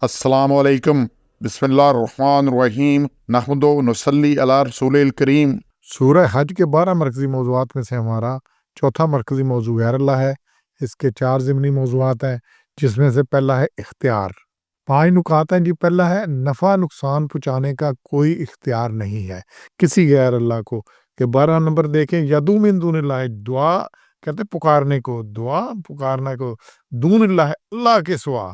अस्सलामु अलैकुम बिस्मिल्लाहिर्रहमानिर्रहीम नहमदु नसल्ली अला रसूलिल करीम। सूरह हज के 12 मरकज़ी मौज़ूआत में से हमारा चौथा मरकज़ी मौज़ू गैर अल्लाह है। इसके 4 ज़िमनी मौज़ूआत हैं, जिसमें से पहला है इख्तियार। 5 नुकात हैं जी। पहला है नफ़ा नुकसान पहुँचाने का कोई इख्तियार नहीं है किसी गैर अल्लाह को। कि 12 नंबर देखें, यदू मिन दूनिल्लाह, दुआ कहते पुकारने को, दुआ पुकारना को, दूनिल्लाह अल्लाह के सिवा,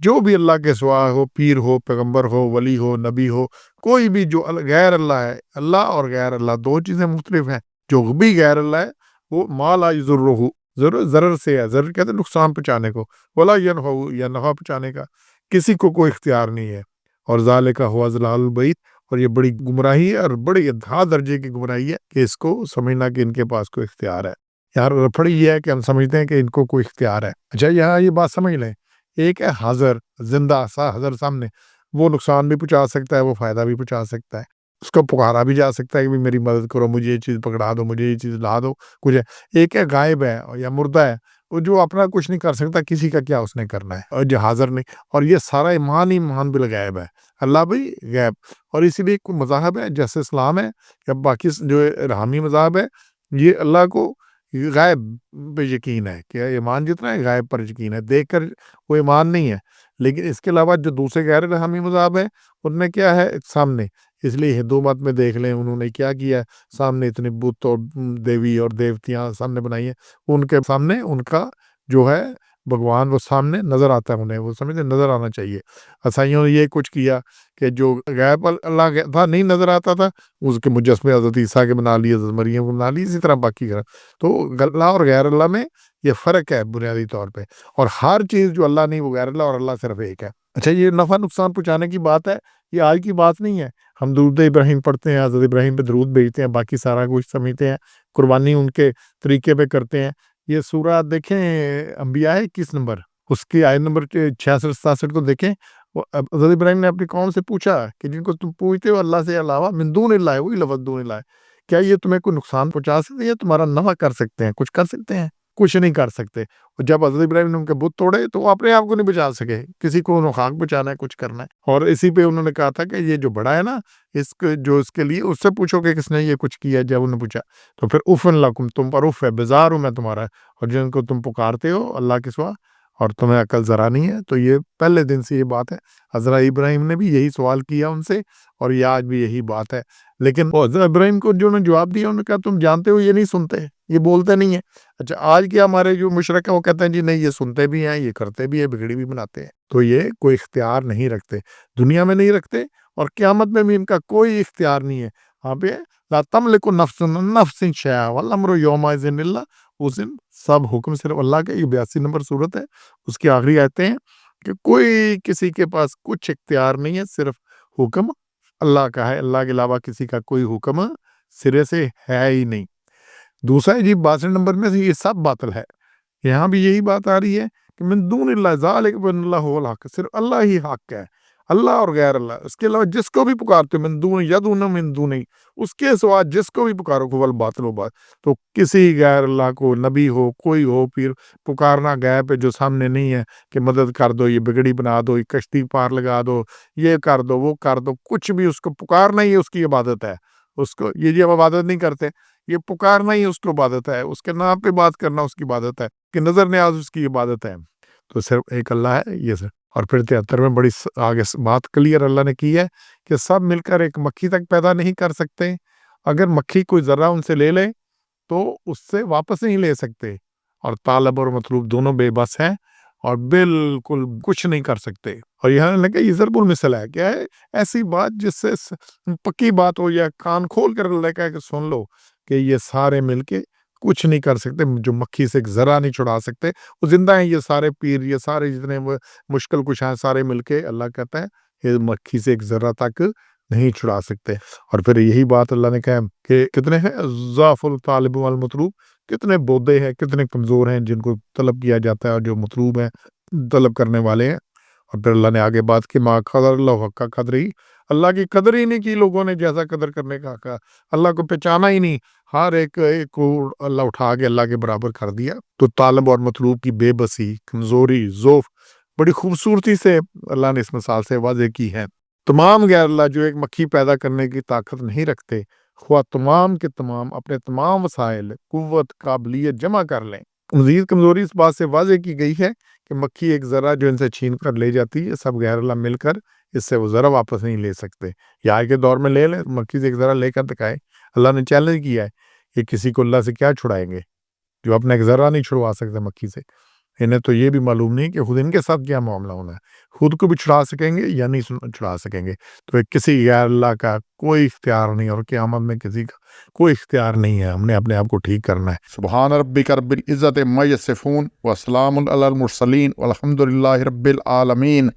जो भी अल्लाह के सिवा हो, पीर हो, पैगंबर हो, वली हो, नबी हो, कोई भी जो गैर अल्लाह है। अल्लाह और गैर अल्लाह दो चीज़ें मुख्तलिफ हैं। जो भी गैर अल्लाह है वो मा ला यज़ुर्रुहु, ज़रर से है, ज़रर कहते हैं नुकसान पहुँचाने को, वला यनफ़उ या नफ़ा पहुँचाने का किसी को कोई इख्तियार नहीं है। और ज़ालिका हुवा ज़लालुल बईद, और ये बड़ी गुमराही है और बड़ी अधा दर्जे की गुमराही है कि इसको समझना कि इनके पास कोई इख्तियार है। यार रफड़ ये है कि हम समझते हैं कि इनको कोई इख्तियार है। अच्छा, यहाँ ये बात समझ लें, एक है हाज़िर, ज़िंदा सा हाज़िर सामने, वो नुकसान भी पहुँचा सकता है, वो फ़ायदा भी पहुँचा सकता है। उसको पुकारा भी जा सकता है कि मेरी मदद करो, मुझे ये चीज़ पकड़ा दो, मुझे ये चीज़ ला दो, कुछ है। एक है गायब है या मुर्दा है, वो जो अपना कुछ नहीं कर सकता, किसी का क्या उसने करना है, और जो हाज़िर नहीं। और ये सारा ईमान ही ईमान बिल-गैब है। अल्लाह भी गैब, और इसीलिए कोई मज़ाहब है जैसे इस्लाम है या बाकी जो इल्हामी मज़ाहब है, ये अल्लाह को गायब पे यकीन है कि ईमान जितना है गायब पर यकीन है, देखकर वो ईमान नहीं है। लेकिन इसके अलावा जो दूसरे गैर इल्हामी मज़ाहब है, उनमें क्या है सामने। इसलिए हिंदू मत में देख लें, उन्होंने क्या किया है, सामने इतने बुत और देवी और देवतियाँ सामने बनाई हैं, उनके सामने उनका जो है भगवान वो सामने नज़र आता है उन्हें, वो समझते नज़र आना चाहिए। ईसाइयों ने ये कुछ किया कि जो गैब अल्लाह के था नहीं नज़र आता था, उसके मुजस्मे हज़रत ईसा के बना लिए, हज़रत मरियम को बना लिए, इसी तरह बाकी का। तो अल्लाह और गैर अल्लाह में ये फ़र्क है बुनियादी तौर पे। और हर चीज़ जो अल्लाह नहीं वो गैर अल्लाह, और अल्लाह सिर्फ एक है। अच्छा, ये नफ़ा नुकसान पहुँचाने की बात है, ये आज की बात नहीं है। हम दुरूद इब्राहीम पढ़ते हैं, हज़रत इब्राहीम पे दरूद भेजते हैं, बाकी सारा कुछ समझते हैं, कुर्बानी उनके तरीके पे करते हैं। ये सूरा देखें अंबिया है 21 नंबर, उसकी आयत नंबर 66-67 को देखें। वो हज़रत इब्राहीम ने अपनी कौम से पूछा कि जिनको तुम पूजते हो अल्लाह से अलावा, मिन दूनिल्लाह, वही लफ़्ज़ दूनिल्लाह, क्या ये तुम्हें कोई नुकसान पहुँचा सकते हैं या तुम्हारा नफ़ा कर सकते हैं? कुछ कर सकते हैं? कुछ नहीं कर सकते। और जब हज़रत इब्राहीम ने उनके बुत तोड़े तो वो अपने आप को नहीं बचा सके, किसी को नुकसान पहुँचाना है, कुछ करना है। और इसी पे उन्होंने कहा था कि ये जो बड़ा है ना, इसको जो इसके लिए उससे पूछो कि किसने ये कुछ किया है। जब उन्होंने पूछा तो फिर उफ़्फ़न लकुम, तुम पर उफ़ है, बेज़ार हूँ मैं तुम्हारा, और जिनको तुम पुकारते हो अल्लाह के सिवा, और तुम्हें अकल ज़रा नहीं है। तो ये पहले दिन से ये बात है। हज़रत इब्राहीम ने भी यही सवाल किया उनसे, और ये आज भी यही बात है। लेकिन वो हज़रत इब्राहीम को जो उन्होंने जवाब दिया, उन्होंने कहा तुम जानते हो ये नहीं सुनते, ये बोलते नहीं है। अच्छा, आज के हमारे जो मुशरिक हैं वो कहते हैं जी नहीं, ये सुनते भी हैं, ये करते भी हैं, बिगड़ी भी बनाते हैं। तो ये कोई इख्तियार नहीं रखते, दुनिया में नहीं रखते, और क़यामत में भी इनका कोई इख्तियार नहीं है। वहाँ पे ला तमलिकु नफ्सुन अन नफ्सिन शैअन वल अम्रु यौमइज़िन लिल्लाह, उस दिन सब हुक्म सिर्फ अल्लाह का। ये 82 नंबर सूरत है, उसकी आखिरी आयतें हैं कि कोई किसी के पास कुछ इख्तियार नहीं है, सिर्फ हुक्म अल्लाह का है। अल्लाह के अलावा किसी का कोई हुक्म सिरे से है ही नहीं। दूसरा है जी 62 नंबर में से, ये सब बातिल है। यहाँ भी यही बात आ रही है कि मिन दूनिल्लाह ज़ालिका बिअन्नल्लाह हुवल हक़, सिर्फ अल्लाह ही हक़ है, अल्लाह और गैर अल्लाह। उसके अलावा जिसको भी पुकारते हो, मिन दून यदून मिन दूनी, उसके सिवा जिसको भी पुकारो, हुवल बातिल बात। तो किसी गैर अल्लाह को, नबी हो, कोई हो, पीर, पुकारना गैब है जो सामने नहीं है कि मदद कर दो, ये बिगड़ी बना दो, ये कश्ती पार लगा दो, ये कर दो, वो कर दो, कुछ भी उसको पुकारना ही उसकी इबादत है। उसको ये जी हम इबादत नहीं करते, ये पुकारना ही उसको इबादत है, उसके नाम पे बात करना उसकी इबादत है, कि नज़र न्याज़ उसकी इबादत है। तो सिर्फ एक अल्लाह है, ये सर। और फिर 73 में बड़ी आगे बात क्लियर अल्लाह ने की है कि सब मिलकर एक मक्खी तक पैदा नहीं कर सकते। अगर मक्खी कोई ज़र्रा उनसे ले ले तो उससे वापस नहीं ले सकते, और तालब और मतलूब दोनों बेबस हैं और बिल्कुल कुछ नहीं कर सकते। और यहाँ लगे ये ज़रबुल मिसल है, क्या है ऐसी बात जिससे पक्की बात हो, या कान खोल कर अल्लाह कहे कि सुन लो कि ये सारे मिलके कुछ नहीं कर सकते, जो मक्खी से एक ज़रा नहीं छुड़ा सकते। वो जिंदा हैं, ये सारे पीर, ये सारे जितने मुश्किल कुछ हैं, सारे मिलके अल्लाह कहता है ये मक्खी से एक ज़रा तक नहीं छुड़ा सकते। और फिर यही बात अल्लाह ने कहा कि कितने हैं ज़ाफ़ुल तालिब वल मतलूब, कितने बोदे हैं, कितने कमज़ोर हैं जिनको तलब किया जाता है, और जो मतलूब हैं, तलब करने वाले हैं। और फिर अल्लाह ने आगे बात की, मा क़दरुल्लाह हक़्क़ क़द्रिही, अल्लाह की कदर ही नहीं की लोगों ने जैसा कदर करने का कहा, अल्लाह को पहचाना ही नहीं। हर एक को अल्लाह उठा के अल्लाह के बराबर कर दिया। तो तालब और मतलूब की बेबसी, कमज़ोरी, ज़ौफ़ بڑی خوبصورتی سے اللہ نے اس مثال سے واضح کی ہے۔ تمام غیر اللہ جو ایک مکھی پیدا کرنے کی طاقت نہیں رکھتے، خواہ تمام کے تمام اپنے تمام وسائل، قوت، قابلیت جمع کر لیں، مزید کمزوری اس بات سے واضح کی گئی ہے کہ مکھی ایک ذرہ جو ان سے چھین کر لے جاتی ہے، سب غیر اللہ مل کر اس سے وہ ذرہ واپس نہیں لے سکتے۔ یا آج کے دور میں لے لیں، مکھی سے ایک ذرہ لے کر دکھائے۔ اللہ نے چیلنج کیا ہے کہ کسی کو اللہ سے کیا چھڑائیں گے جو اپنا ایک ذرہ نہیں چھڑوا سکتے مکھی سے۔ انہیں تو یہ بھی معلوم نہیں کہ خود ان کے ساتھ کیا معاملہ ہونا ہے، خود کو بھی چھڑا سکیں گے یا نہیں چھڑا سکیں گے۔ تو کسی غیر اللہ کا کوئی اختیار نہیں، اور قیامت میں کسی کا کوئی اختیار نہیں ہے۔ ہم نے اپنے آپ کو ٹھیک کرنا ہے۔ سبحان ربک رب العزت عما یصفون وسلام علی المرسلین والحمد للہ رب العالمین۔